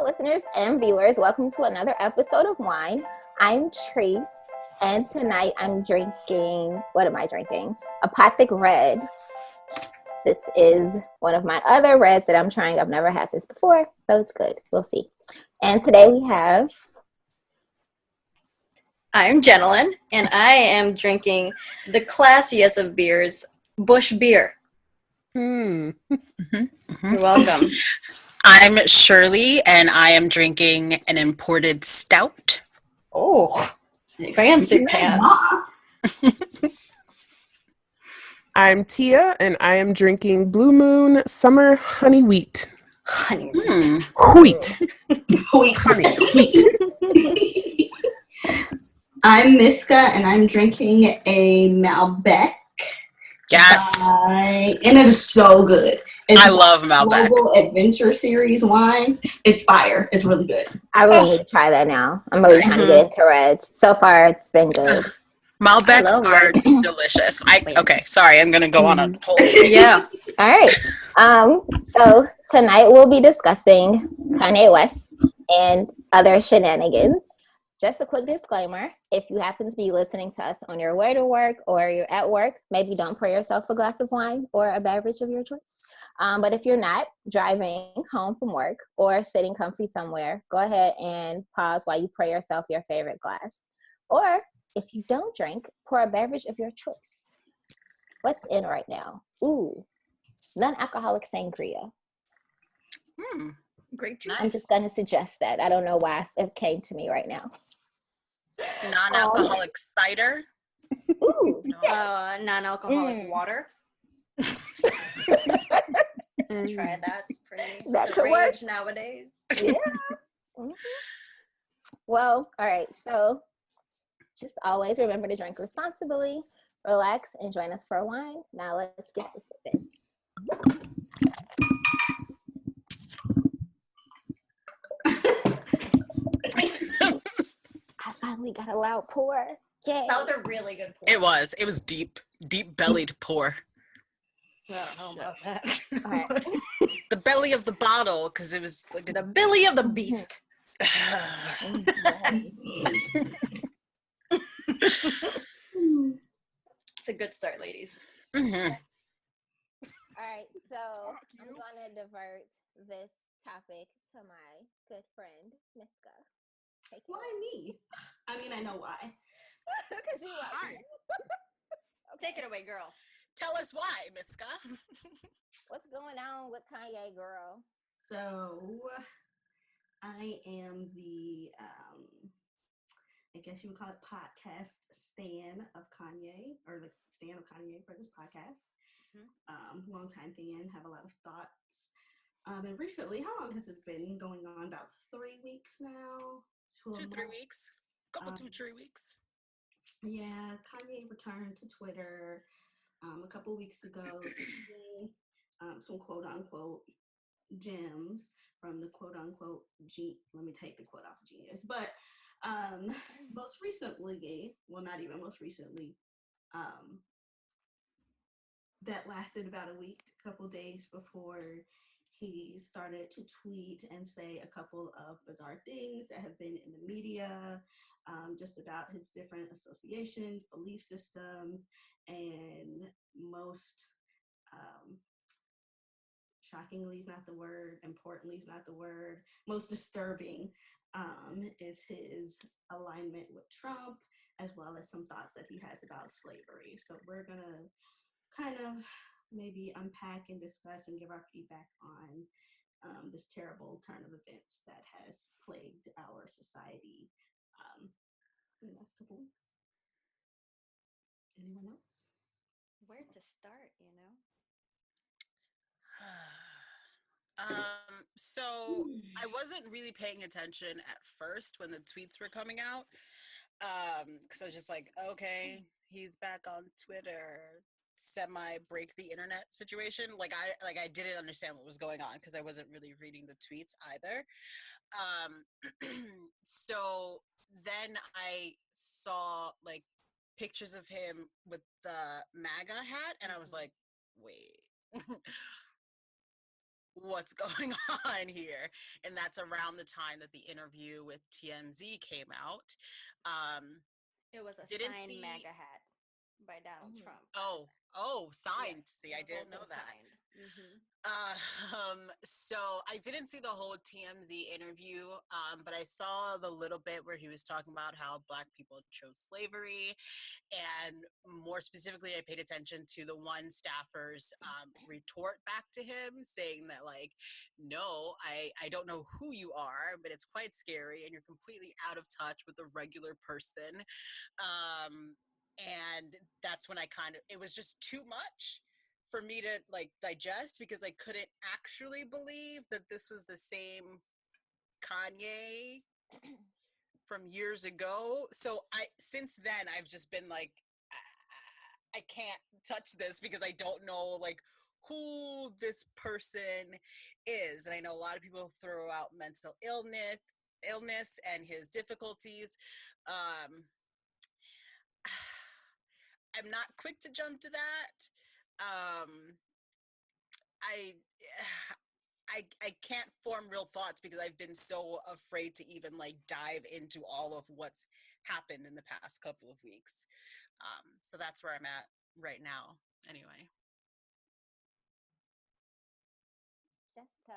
listeners and viewers. Welcome to another episode of Wine. I'm Trace, and tonight I'm drinking. What am I drinking? Apothic Red. This is one of my other reds that I'm trying. I've never had this before, so it's good. We'll see. And today we have. I'm Jenilyn, and I am drinking the classiest of beers, Bush Beer. You're welcome. I'm Shirley, and I am drinking an imported stout. Oh, fancy pants. I'm Tia, and I am drinking Blue Moon Summer Honey Wheat. Honey. Wheat. Wheat. Honey wheat. I'm Miska, and I'm drinking a Malbec. Yes. And it is so good. It's I love Malbec. Global Adventure Series wines. It's fire. It's really good. I really need to try that now. I'm really trying to get into reds. So far, it's been good. Malbecs love are reds. delicious. Okay, sorry, I'm gonna go on a whole. Yeah. All right. So tonight we'll be discussing Kanye West and other shenanigans. Just a quick disclaimer, if you happen to be listening to us on your way to work or you're at work, maybe don't pour yourself a glass of wine or a beverage of your choice. But if you're not driving home from work or sitting comfy somewhere, go ahead and pause while you pour yourself your favorite glass. Or if you don't drink, pour a beverage of your choice. What's in right now? Ooh, non-alcoholic sangria. Great juice. I'm just going to suggest that. I don't know why it came to me right now. Non-alcoholic cider. Ooh, Non-alcoholic water. Try that. It's pretty That the could work. rage nowadays. Yeah. Mhm. Well, all right. So just always remember to drink responsibly, relax, and join us for a wine. Now let's get this sipping. I finally got a loud pour. Yay. That was a really good pour. It was deep-bellied pour. I don't know about that. All right. The belly of the bottle, because it was like The belly of the beast. It's a good start, ladies. All right, so I'm going to divert this topic to my good friend, Miska. Take it Why me? I mean, I know why. Because you love me. Take it away, girl. Tell us why, Miska. What's going on with Kanye, girl? So, I am the, I guess you would call it podcast stan of Kanye, or the stan of Kanye for this podcast. Long time fan, have a lot of thoughts. And recently, how long has this been going on? About 3 weeks now? 2-3 weeks. Couple 2-3 weeks. Yeah, Kanye returned to Twitter a couple weeks ago. Some quote unquote gems from the quote unquote let me take the quote off genius. But most recently, well, not even most recently, that lasted about a week, a couple days before he started to tweet and say a couple of bizarre things that have been in the media, just about his different associations, belief systems, and most shockingly is not the word, importantly is not the word, most disturbing is his alignment with Trump, as well as some thoughts that he has about slavery. So we're going to kind of maybe unpack and discuss and give our feedback on this terrible turn of events that has plagued our society in the last couple weeks. Anyone else? Where to start, So I wasn't really paying attention at first when the tweets were coming out, because I was just like, okay, he's back on Twitter, semi break the internet situation. I didn't understand what was going on because I wasn't really reading the tweets either. So then I saw like pictures of him with the MAGA hat, and I was like, wait. what's going on here? And that's around the time that the interview with TMZ came out. It was a Didn't signed see. MAGA hat by Donald Trump. Oh, signed. Yes, See, I didn't know that. Signed. Mm-hmm. So I didn't see the whole TMZ interview, but I saw the little bit where he was talking about how Black people chose slavery, and more specifically, I paid attention to the one staffer's retort back to him, saying that, like, no, I don't know who you are, but it's quite scary, and you're completely out of touch with a regular person. And that's when it was just too much for me to like digest, because I couldn't actually believe that this was the same Kanye from years ago. So since then I've just been like, I can't touch this because I don't know like who this person is. And I know a lot of people throw out mental illness and his difficulties. I'm not quick to jump to that. I can't form real thoughts because I've been so afraid to even like dive into all of what's happened in the past couple of weeks. So that's where I'm at right now. Anyway. Just to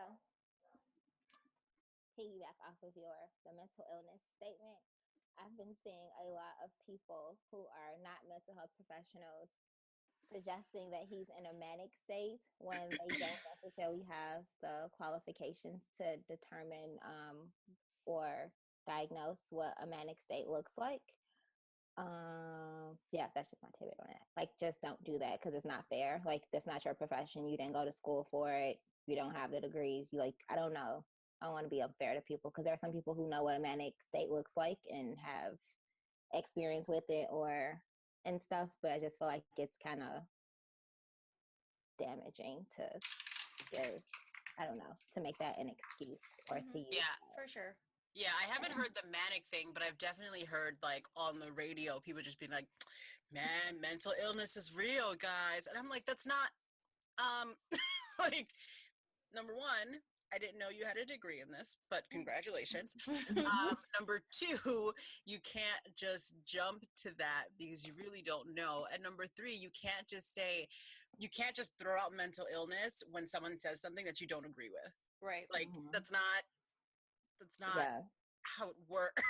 piggyback off of the mental illness statement, I've been seeing a lot of people who are not mental health professionals suggesting that he's in a manic state when they don't necessarily have the qualifications to determine or diagnose what a manic state looks like. Yeah, that's just my tidbit on that. Like, just don't do that because it's not fair. Like, that's not your profession. You didn't go to school for it. You don't have the degrees. You like, I don't know. I don't want to be unfair to people because there are some people who know what a manic state looks like and have experience with it and stuff. But I just feel like it's kind of damaging to give, I don't know, to make that an excuse or to use. Yeah, for sure. Yeah, I haven't heard the manic thing, but I've definitely heard like on the radio people just being like, man, mental illness is real, guys. And I'm like, that's not like, number one, I didn't know you had a degree in this, but congratulations. Number two, you can't just jump to that because you really don't know. And number three, you can't just throw out mental illness when someone says something that you don't agree with. Right. Like, that's not Yeah. how it works.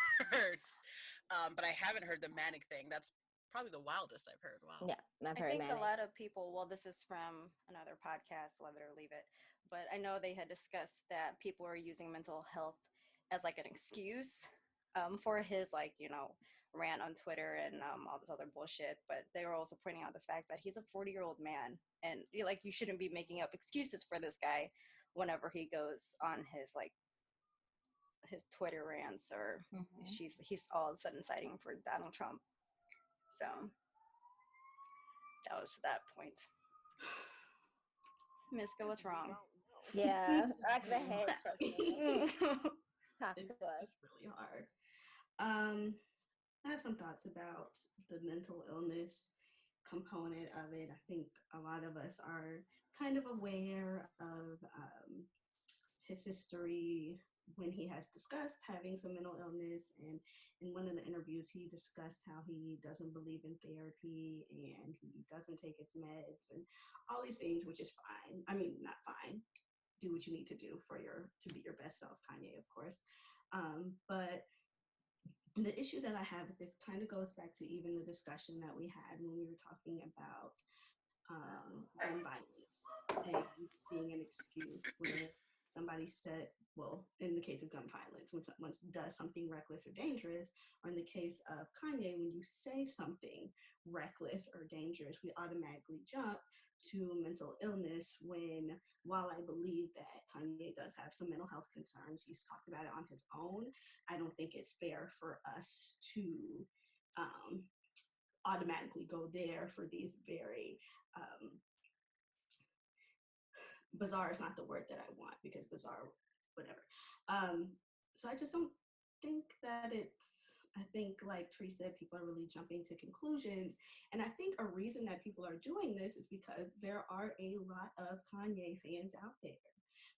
But I haven't heard the manic thing. That's probably the wildest I've heard. Wow. Yeah, I've I heard think manic. a lot of people, well, this is from another podcast, love it or leave it, but I know they had discussed that people are using mental health as like an excuse for his, like, you know, rant on Twitter and all this other bullshit. But they were also pointing out the fact that he's a 40-year-old man, and like, you shouldn't be making up excuses for this guy whenever he goes on his like his Twitter rants, or he's all of a sudden citing for Donald Trump. So that was that point. Miska, what's wrong? Yeah, like the head shaking. Talk to us. It's really hard. I have some thoughts about the mental illness component of it. I think a lot of us are kind of aware of his history when he has discussed having some mental illness, and in one of the interviews he discussed how he doesn't believe in therapy and he doesn't take his meds and all these things, which is fine. I mean, not fine. Do what you need to do to be your best self, Kanye, of course. But the issue that I have with this kind of goes back to even the discussion that we had when we were talking about gun violence and being an excuse when somebody said, well, in the case of gun violence, when someone does something reckless or dangerous, or in the case of Kanye, when you say something reckless or dangerous, we automatically jump to mental illness when, while I believe that Kanye does have some mental health concerns, he's talked about it on his own, I don't think it's fair for us to automatically go there for these very bizarre is not the word that I want, because bizarre, whatever. So I just don't think that I think like Tree said, people are really jumping to conclusions. And I think a reason that people are doing this is because there are a lot of Kanye fans out there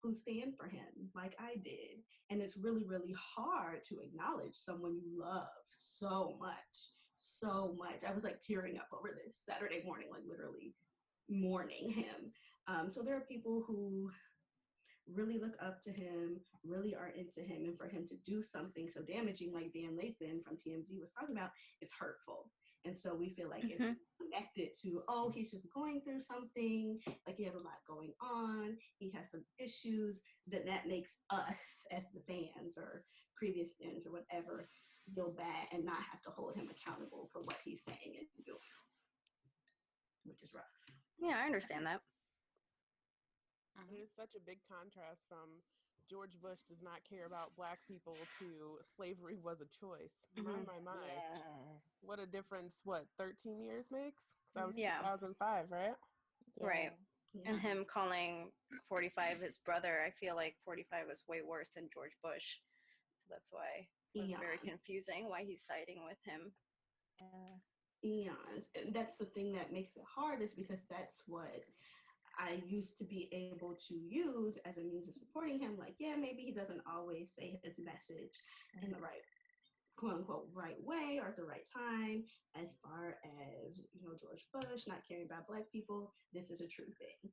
who stand for him like I did. And it's really, really hard to acknowledge someone you love so much. So much. I was like tearing up over this Saturday morning, like literally mourning him. So there are people who really look up to him, really are into him, and for him to do something so damaging like Dan Lathan from TMZ was talking about is hurtful. And so we feel like if connected to, oh, he's just going through something, like he has a lot going on, he has some issues, then that makes us as the fans or previous fans or whatever feel bad and not have to hold him accountable for what he's saying and doing, which is rough. Yeah, I understand that. There's such a big contrast from George Bush does not care about Black people to slavery was a choice. My. Yes. What a difference, 13 years makes? Because that was Yeah. 2005, right? Yeah. Right. Yeah. And him calling 45 his brother, I feel like 45 was way worse than George Bush. So that's why it's very confusing why he's siding with him. Eons. And that's the thing that makes it hard, is because that's what I used to be able to use as a means of supporting him. Like, yeah, maybe he doesn't always say his message in the right, quote unquote, right way or at the right time. As far as, George Bush not caring about Black people, this is a true thing.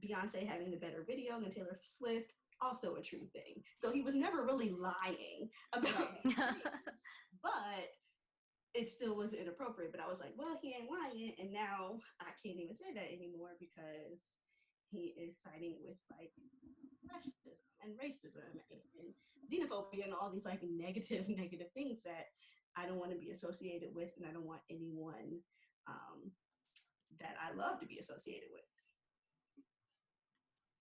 Beyonce having the better video than Taylor Swift, also a true thing. So he was never really lying about these things, but it still was inappropriate. But I was like, well, he ain't lying, and now I can't even say that anymore because he is siding with like fascism and racism and xenophobia and all these like negative things that I don't want to be associated with, and I don't want anyone that I love to be associated with.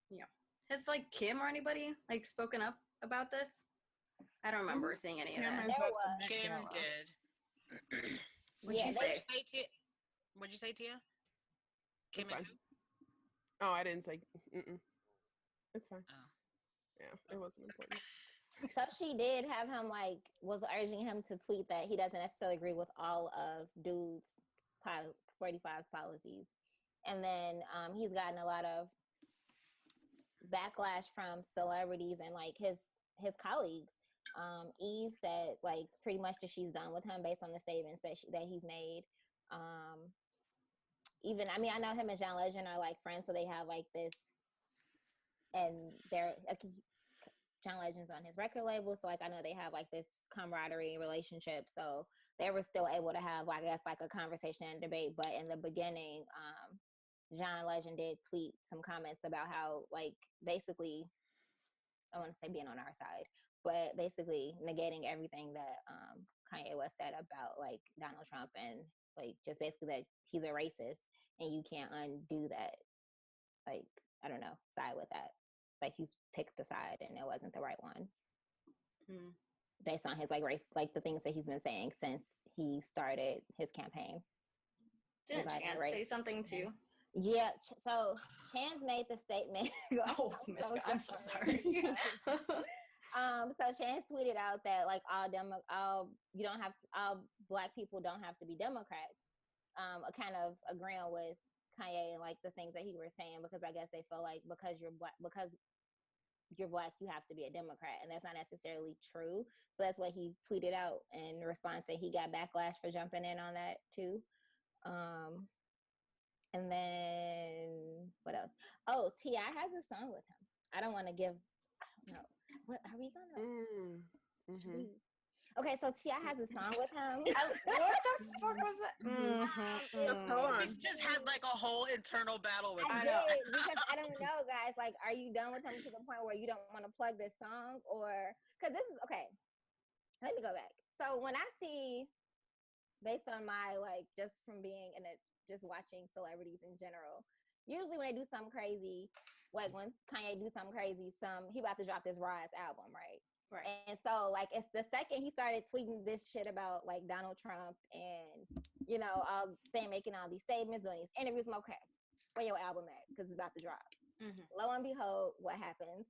Yeah. Has like Kim or anybody like spoken up about this? I don't remember seeing any of that. There was. Kim did. What'd she say? What'd you say, Tia? Kim Kim and who? Oh, I didn't say. It's fine. Oh. Yeah, it wasn't important. So she did have him was urging him to tweet that he doesn't necessarily agree with all of dude's 45 policies. And then he's gotten a lot of backlash from celebrities and his colleagues. Eve said pretty much that she's done with him based on the statements that he's made. Even I know him and John Legend are friends, so they have this, and they're John Legend's on his record label, so I know they have this camaraderie relationship. So they were still able to have a conversation and debate. But in the beginning, John Legend did tweet some comments about how basically, I want to say being on our side, but basically negating everything that Kanye West said about Donald Trump, and just basically that he's a racist and you can't undo that. I don't know, side with that. You picked a side and it wasn't the right one. Based on his race, the things that he's been saying since he started his campaign. Didn't Chance say something too? Yeah, so Chance made the statement. Oh, I'm so sorry. So Chance tweeted out that all Black people don't have to be Democrats. Kind of agreeing with Kanye and the things that he was saying, because I guess they feel because you're Black, you have to be a Democrat, and that's not necessarily true. So that's what he tweeted out in response, and he got backlash for jumping in on that too. And then what else? Oh, T.I. has a song with him. I don't want to give. I don't know. What are we gonna? Okay, so T.I. has a song with him. What the fuck was that? Let's go on. He's just had a whole internal battle with I him. did, because I don't know, guys. Are you done with him to the point where you don't want to plug this song, or because this is okay? Let me go back. So when I see, based on my just from being in it, just watching celebrities in general, usually when they do something crazy, when Kanye do something crazy, he about to drop this Rise album, right? Right. And so it's the second he started tweeting this shit about Donald Trump and making all these statements, doing these interviews. I'm okay, where your album at? Because it's about to drop. Lo and behold, what happens?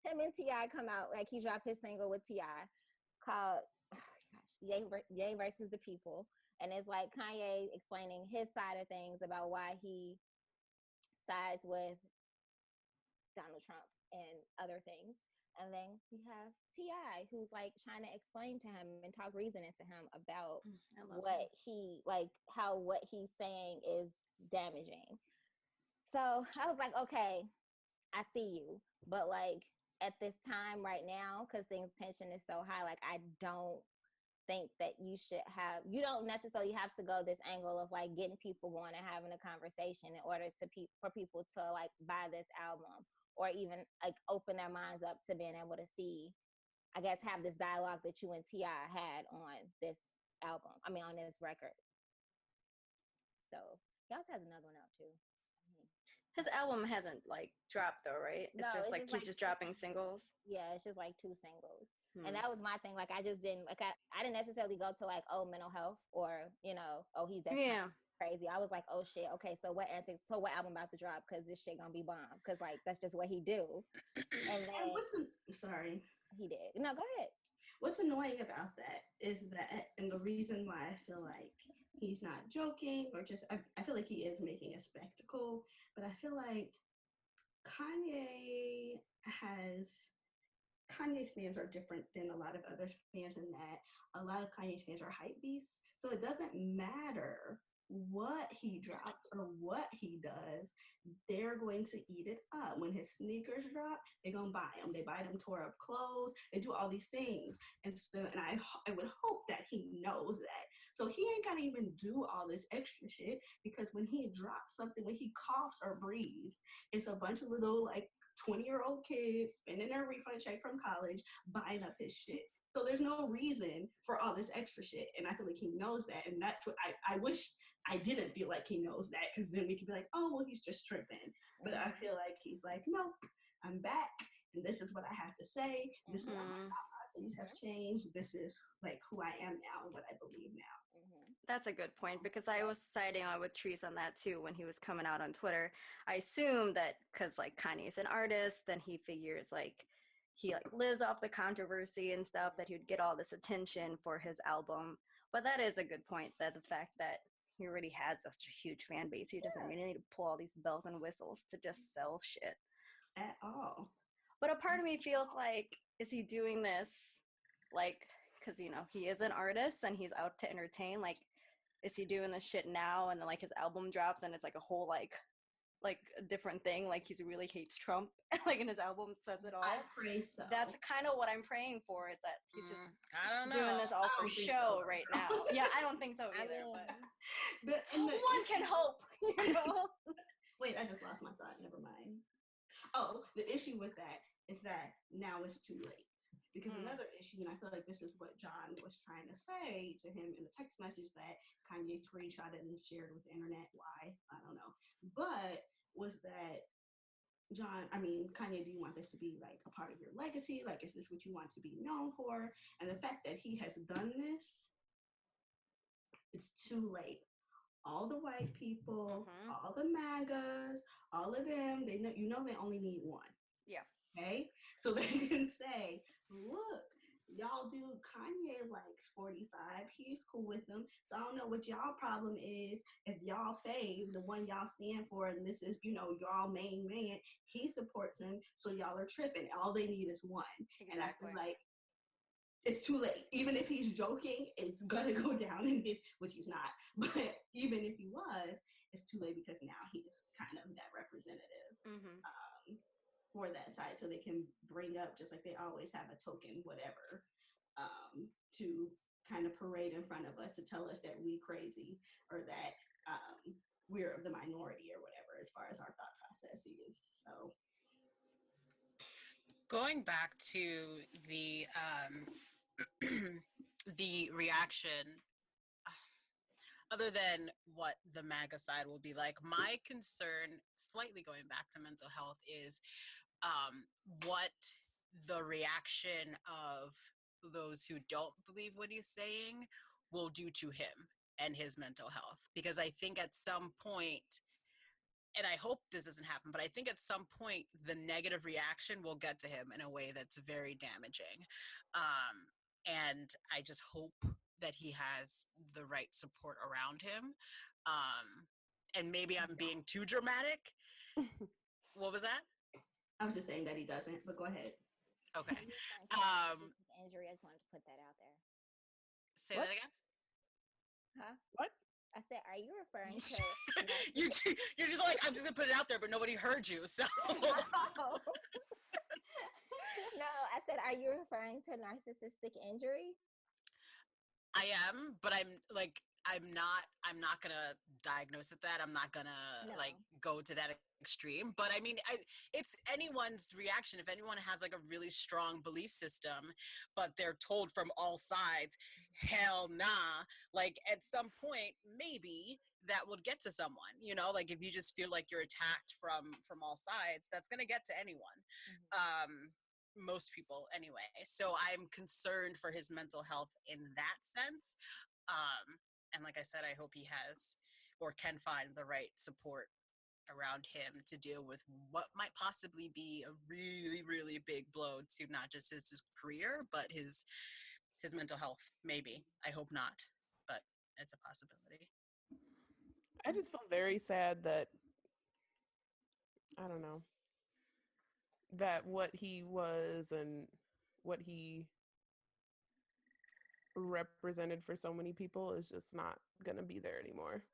Him and T.I. come out, he dropped his single with T.I. called Ye versus the People, and it's Kanye explaining his side of things about why he sides with Donald Trump and other things. And then you have T.I., who's like trying to explain to him and talk reason into him about what he like, how what he's saying is damaging. So I was like, okay, I see you, but like at this time right now, because the tension is so high, like I don't think that you don't necessarily have to go this angle of like getting people going and having a conversation in order to for people to like buy this album, or even like open their minds up to being able to see, I guess, have this dialogue that you and T.I. had on this album, on this record. So he also has another one out too. His album hasn't like dropped though, right? It's No, just it's like just he's like just dropping singles. Yeah, it's just like 2 singles. And that was my thing. Like I just didn't like I didn't necessarily go to like, oh, mental health, or oh, he's that crazy. I was like, oh shit, okay, so what antics, so what album about to drop, because this shit gonna be bomb, because like that's just what he do. And then sorry, he did. No, go ahead. What's annoying about that is that, and the reason why I feel like he's not joking, or just I feel like he is making a spectacle, but I feel like Kanye's fans are different than a lot of other fans, in that a lot of Kanye's fans are hype beasts. So it doesn't matter what he drops or what he does, they're going to eat it up. When his sneakers drop, they're gonna buy them. They buy them tore up clothes. They do all these things, and so, and I would hope that he knows that. So he ain't gotta even do all this extra shit, because when he drops something, when he coughs or breathes, it's a bunch of little like 20-year-old kids spending their refund check from college buying up his shit. So there's no reason for all this extra shit. And I feel like he knows that. And that's what I wish I didn't feel like he knows that, because then we could be like, oh, well, he's just tripping. But I feel like he's like, nope, I'm back. And this is what I have to say. This is what my policies have changed. This is like who I am now and what I believe now. That's a good point, because I was siding on with Treese on that too when he was coming out on Twitter. I assume that because like Kanye's an artist, then he figures like he like lives off the controversy and stuff, that he would get all this attention for his album. But that is a good point, that the fact that he already has such a huge fan base, he doesn't really need to pull all these bells and whistles to just sell shit at all. But a part of me feels like, is he doing this like because he is an artist and he's out to entertain? Like, is he doing this shit now, and then like his album drops and it's like a whole like a different thing, like he really hates Trump, like in his album says it all? I pray so. That's kind of what I'm praying for, is that he's just doing this all for show right now. Yeah, I don't think so either. But one can hope, Wait, I just lost my thought. Never mind. Oh, the issue with that is that now it's too late. Because another issue, and I feel like this is what John was trying to say to him in the text message that Kanye screenshotted and shared with the internet. Why? I don't know. But was that Kanye, do you want this to be like a part of your legacy? Like, is this what you want to be known for? And the fact that he has done this, it's too late. All the white people, all the MAGAs, all of them, they know, they only need one. Yeah. Okay? So they can say, look, y'all do, Kanye likes 45. He's cool with them. So I don't know what y'all problem is. If y'all fave, the one y'all stand for, and this is, y'all main man, he supports him. So y'all are tripping. All they need is one. Exactly. And I feel like it's too late. Even if he's joking, it's gonna go down in his, which he's not. But even if he was, it's too late, because now he's kind of that representative for that side. So they can bring up, just like they always have a token, whatever, to kind of parade in front of us to tell us that we crazy, or that we're of the minority, or whatever, as far as our thought process is. So going back to the the reaction, other than what the MAGA side will be like, my concern, slightly going back to mental health, is what the reaction of those who don't believe what he's saying will do to him and his mental health. Because I think at some point, and I hope this doesn't happen, but I think at some point the negative reaction will get to him in a way that's very damaging. And I just hope that he has the right support around him. And maybe I'm being too dramatic. What was that? I was just saying that he doesn't, but go ahead. Okay. Are you referring to narcissistic injury? I just wanted to put that out there. Say What? that again. Huh? What? I said, are you referring to You're just like, I'm just gonna put it out there, but nobody heard you. So no. No, I said, are you referring to narcissistic injury? I am, but I'm not gonna diagnose it that. I'm not gonna No. like go to that extreme. But I mean, it's anyone's reaction. If anyone has like a really strong belief system, but they're told from all sides, hell nah. Like at some point, maybe that would get to someone. You know, like if you just feel like you're attacked from all sides, that's gonna get to anyone. Most people anyway. So I'm concerned for his mental health in that sense. And like I said, I hope he has or can find the right support around him to deal with what might possibly be a really, really big blow to not just his career, but his mental health. Maybe. I hope not, but it's a possibility. I just feel very sad that, I don't know, that what he was and what he represented for so many people is just not going to be there anymore.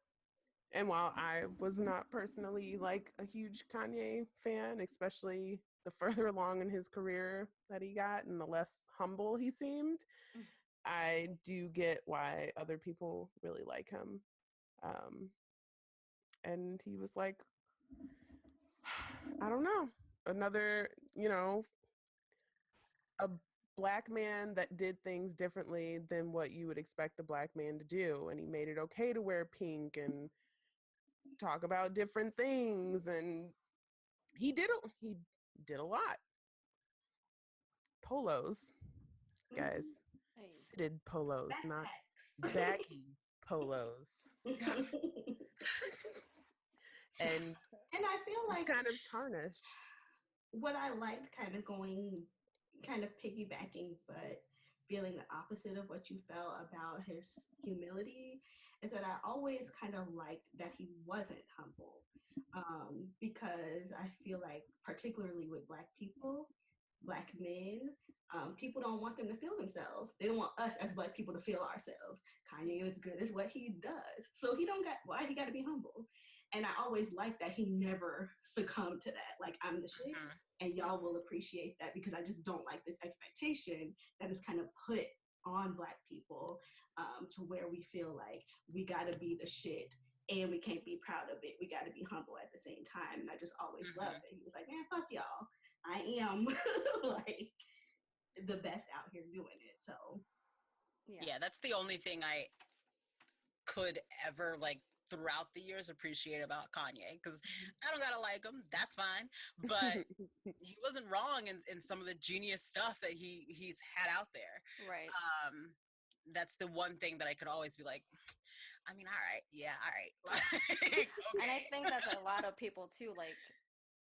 And while I was not personally like a huge Kanye fan, especially the further along in his career that he got and the less humble he seemed, I do get why other people really like him. And he was like, I don't know, another, a black man that did things differently than what you would expect a black man to do. And he made it okay to wear pink and talk about different things. And he did a lot. Polos, guys. Hey. Fitted polos, not Backpacks. baggy polos. And I feel it's like kind of tarnished. what I liked kind of piggybacking, but feeling the opposite of what you felt about his humility is that I always kind of liked that he wasn't humble. Because I feel like, particularly with Black people, Black men, people don't want them to feel themselves. They don't want us as Black people to feel ourselves. Kanye is good as what he does, so he don't got why he got to be humble. And I always like that he never succumbed to that. Like, I'm the shit, and y'all will appreciate that, because I just don't like this expectation that is kind of put on Black people, to where we feel like we got to be the shit and we can't be proud of it. We got to be humble at the same time. And I just always loved it. He was like, man, fuck y'all. I am like the best out here doing it. So Yeah, that's the only thing I could ever like throughout the years appreciate about Kanye, because I don't gotta like him, that's fine, but he wasn't wrong in some of the genius stuff that he's had out there. Right. That's the one thing that I could always be like, I mean, all right, yeah, all right. Like, okay. And I think that's a lot of people too. Like,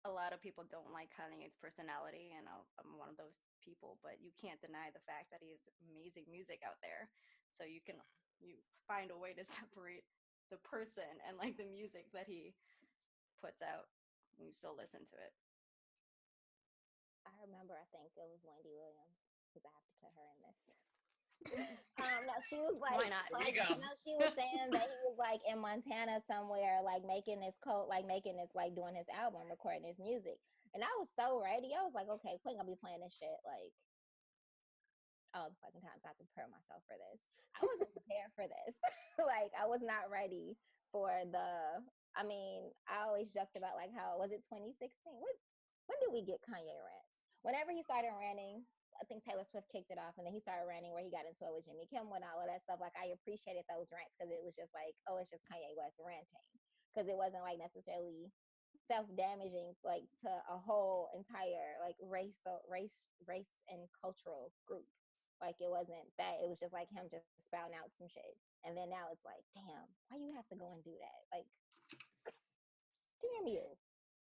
a lot of people don't like Kanye's personality, and I'm one of those people. But you can't deny the fact that he has amazing music out there. So you find a way to separate the person and like the music that he puts out, and you still listen to it. I remember, I think it was Wendy Williams, because I have to put her in this. No, she was like, Why not? There you go. no, she was saying that he was like in Montana somewhere, like making this like doing his album, recording his music. And I was so ready. I was like, okay, Quinn gonna be playing this shit like all the fucking times. I have to prepare myself for this. I wasn't prepared for this. Like, I was not ready for I mean, I always joked about like how was it 2016? When did we get Kanye rants? Whenever he started ranting, I think Taylor Swift kicked it off, and then he started ranting where he got into it with Jimmy Kimmel and all of that stuff. Like, I appreciated those rants because it was just like, oh, it's just Kanye West ranting, because it wasn't like necessarily self-damaging like to a whole entire like race and cultural group. Like, it wasn't that. It was just like him just spouting out some shit. And then now it's like, damn, why you have to go and do that? Like, damn you.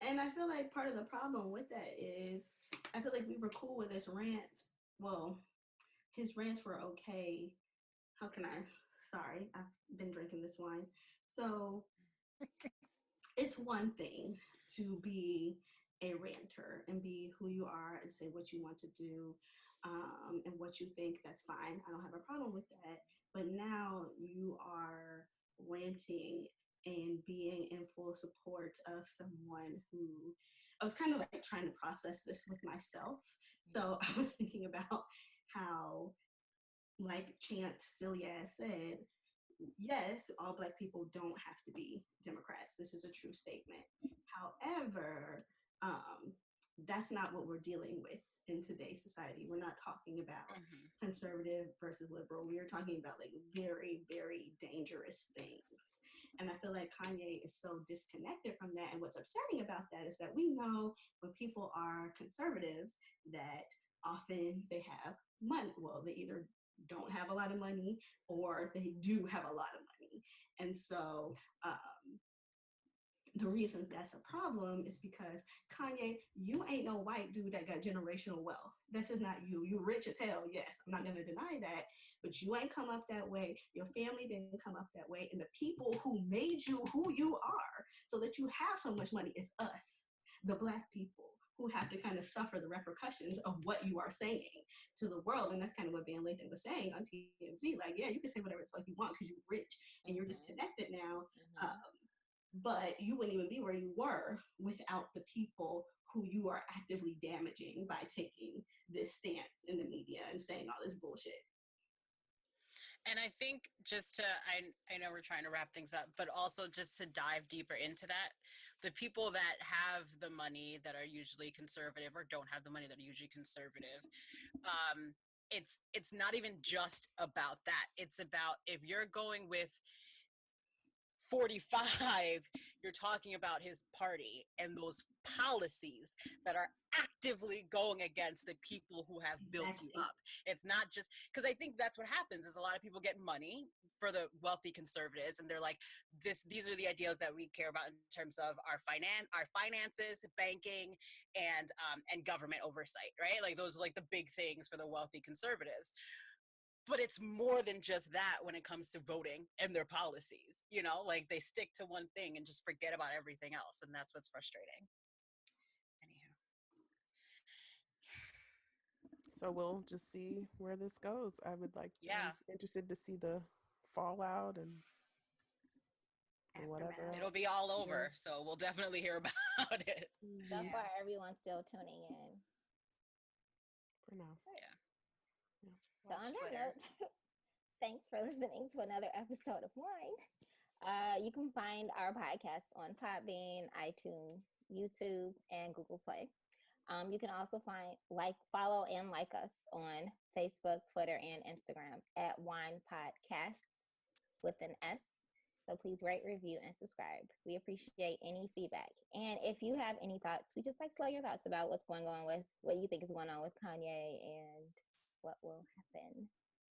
and I feel like part of the problem with that is I feel like we were cool with his rants. Well, his rants were okay. How can I? Sorry, I've been drinking this wine. So it's one thing to be a ranter and be who you are and say what you want to do, and what you think. That's fine. I don't have a problem with that. But now you are ranting and being in full support of someone who, I was kind of like trying to process this with myself. So I was thinking about how, like Chance silly ass said, yes, all Black people don't have to be Democrats. This is a true statement. However, that's not what we're dealing with in today's society. We're not talking about conservative versus liberal. We are talking about like very, very dangerous things. And I feel like Kanye is so disconnected from that. And what's upsetting about that is that we know when people are conservatives that often they have money. Well, they either don't have a lot of money or they do have a lot of money. And so the reason that's a problem is because Kanye, you ain't no white dude that got generational wealth. This is not you. You rich as hell, yes. I'm not going to deny that. But you ain't come up that way. Your family didn't come up that way. And the people who made you who you are so that you have so much money is us, the Black people, who have to kind of suffer the repercussions of what you are saying to the world. And that's kind of what Van Lathan was saying on TMZ. Like, yeah, you can say whatever the fuck you want because you're rich and you're disconnected now. But you wouldn't even be where you were without the people who you are actively damaging by taking this stance in the media and saying all this bullshit. And I think just to, I know we're trying to wrap things up, but also just to dive deeper into that, the people that have the money that are usually conservative or don't have the money that are usually conservative, it's not even just about that. It's about if you're going with 45, you're talking about his party and those policies that are actively going against the people who have built you up. It's not just because I think that's what happens is a lot of people get money for the wealthy conservatives and they're like, these are the ideas that we care about in terms of our finances, banking, and government oversight, right? Like those are like the big things for the wealthy conservatives. But it's more than just that when it comes to voting and their policies, you know, like they stick to one thing and just forget about everything else. And that's what's frustrating. Anyhow. So we'll just see where this goes. I would like, yeah, I'm interested to see the fallout and whatever. It'll be all over. So we'll definitely hear about it. So far, everyone's still tuning in. For now. Yeah. So on that note, thanks for listening to another episode of Wine. You can find our podcast on Podbean, iTunes, YouTube, and Google Play. You can also follow and like us on Facebook, Twitter, and Instagram at Wine Podcasts with an S. So please rate, review, and subscribe. We appreciate any feedback. And if you have any thoughts, we just like to know your thoughts about what's going on with what you think is going on with Kanye and what will happen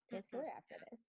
to his career after this.